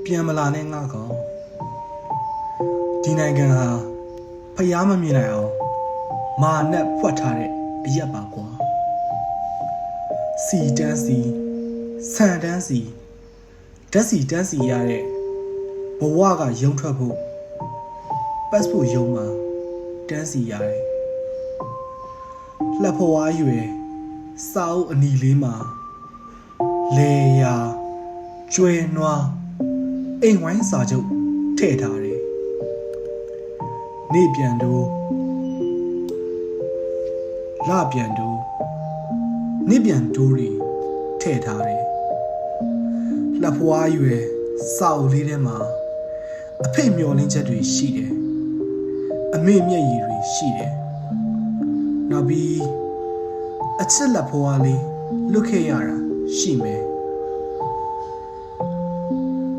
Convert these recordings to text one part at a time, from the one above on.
ပြန်မလာနဲ့ငါကောင်ဒီနိုင်ငံဟာဖျားမမြင်နိုင်အောင်မာနဲ့ဖွက်ထားတဲ့အရက်ပါကွာစီတန်းစီဆန်တန်းစီဓာတ်စီတန်းစီရတဲ့ဘဝကရုံထွက်ဖို့ပတ်စပို့ရုံမှာတန်းစီရတယ်လက်ဖွားရွယ်စာအုပ်အနီလေးမှာလေယာကျွဲနွားအိမ်ဝိုင်းစာချုပ်ထည့်ထားတယ်နေပြန်တို့လပြန်တို့နေပြန်တို့တွေထည့်ထားတယ်လက်ဖွားရွယ်စာအုပ်လေးထဲမှာအဖေမျောလင်းချက်တွေရှိတယ်အမေမျက်ရည်တွေရှိတယ်နောက်ပြီးအချစ်လက်ဖွားလေးလွတ်ခဲ့ရတာရှိမယ်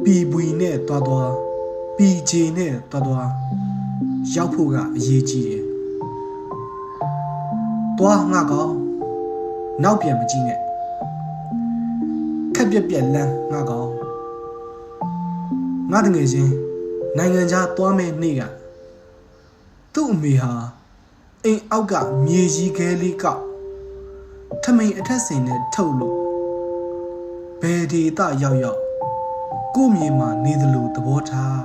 ပီပွီနဲ့တွားတွားပီချေနဲ့တွားတွားရောက်ဖို့ကအရေးကြီးတယ်တွားငါကောင်နောက်ပြန်မကြည့်နဲ့ခက်ပြက်ပြက်လန်းငါကောင်ငါတငယ်ချင်းနိုင်ငံခြားတွားမဲ့နေ့ကသူ့အမေဟာအိမ်အောက်ကမြေကြီးခဲလေးကောက်ထမိန်အထက်စင်နဲ့ထုတ်လို့ဘယ်ဒေသရောက်ရောက်ကိုမြေမှာနေသလိုသဘောထား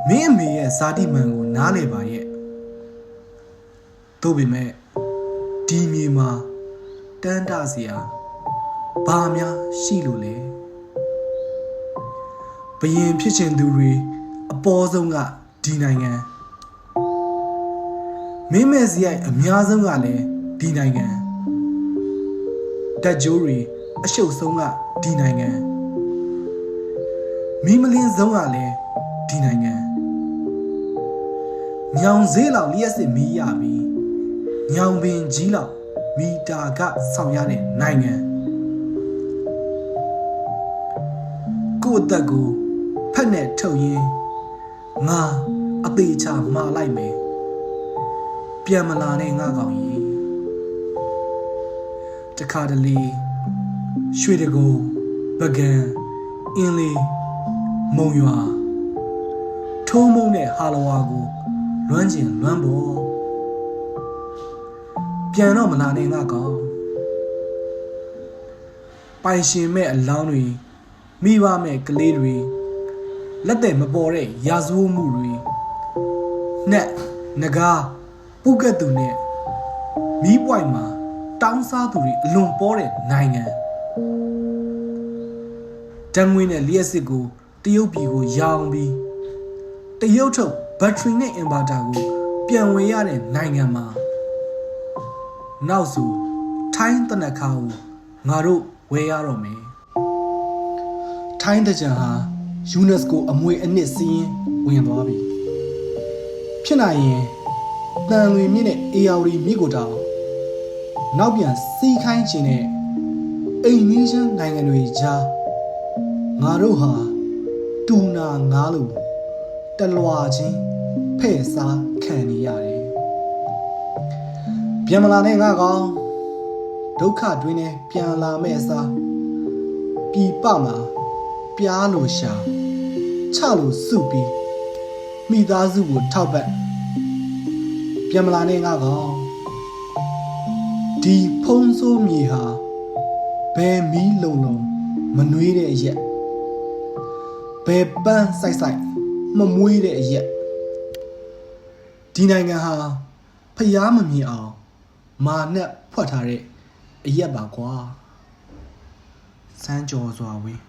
မင်းအမေရဲ့ဇာတိမှန်ကိုနားလည်ပါရဲ့သို့ပေမဲ့ဒီမြေမှာတန်းတစရာဘာများရှိလို့လဲဘယင်ဖြစ်ချင်သူတွေအပေါ်ဆုံးကဒီနိုင်ငံမင်းမဲ့စရိုက်အများဆုံးကလည်းဒီနိုင်ငံတက်ကြိုးတွေအရှုပ်ဆုံးကဒီနိုင်ငံမီးမလင်းဆုံးကလည်းဒီနိုင်ငံညောင်ဈေးလောက်လျှက်စစ်မီးရပြီးညောင်ပင်ကြီးလောက်မီတာကဆောင်ရတဲ့နိုင်ငံကိုယ့်အသက်ကိုဖက်နဲ့ထုတ်ရင်းငါအသေးချာမှားလိုက်မယ်ပြန်မလာနဲ့ငါကောင်ကြီးတခါတလေရွှေတကူပကံအင်းလေးမုံရွာထုံးမုံတဲ့ဟာလဝါကိုလွမ်းကျင်လွမ်းပေါ်ပြန်တော့မလာနဲ့ငါကောင်ပိုင်ရှင်မဲ့အလောင်းတွေမိဘမဲ့ကလေးတွေလက်သက်မပေါ်တဲ့ရာဇဝမှုတွေနဲ့ငကားပုကတ်သူနဲ့မီးပွိုင်မှာတောင်းစားသူတွေအလွန်ပေါ်တဲ့နိုင်ငံတံငွေနဲ့လျှက်စစ်ကိုတရုတ်ပြည်ကိုရောင်းပြီးတရုတ်ထုတ်ဘက်ထရီနဲ့အင်ဗာတာကိုပြန်ဝယ်ရတဲ့နိုင်ငံမှာနောက်ဆိုထိုင်းတနခါကိုငါတို့ဝယ်ရတော့မယ်ထိုင်းတကြံဟာယူနက်စကိုအမွေအနှစ်စီးရင်ဝင်သွားပြီဖြစ်နိုင်ရင်တန်လွင်မြင့်နဲ့အေယာဝတီမြစ်ကိုတောင်နောက်ပြန်စီးခိုင်းခြင်းနဲ့အိမ်နီးချင်းနိုင်ငံတွေကြားငါတို့ဟာတူနာငားလို့တလွာချင်းဖဲ့စားခံနေရတယ်ပြန်မလာနဲ့ငါကောင်ဒုက္ခတွင်းနဲ့ပြန်လာမဲ့အစားပြည်ပမှာပြားလို့ရှာချလို့စုပြီးမိသားစုကိုထောက်ပတ်ပြန်မလာနဲ့ငါကောင်ဒီဖုံးဆိုးမြေဟာဘယ်မီးလုံလုံမနှွေးတဲ့အရက်ဘယ်ပန်းဆိုင်ဆိုင်မမွေးတဲ့အရက်ဒီနိုင်ငံဟာဖျားမမြင်အောင်မာနဲ့ဖွက်ထားတဲ့အရက်ပါကွာစမ်းကြော်စွာဝင်း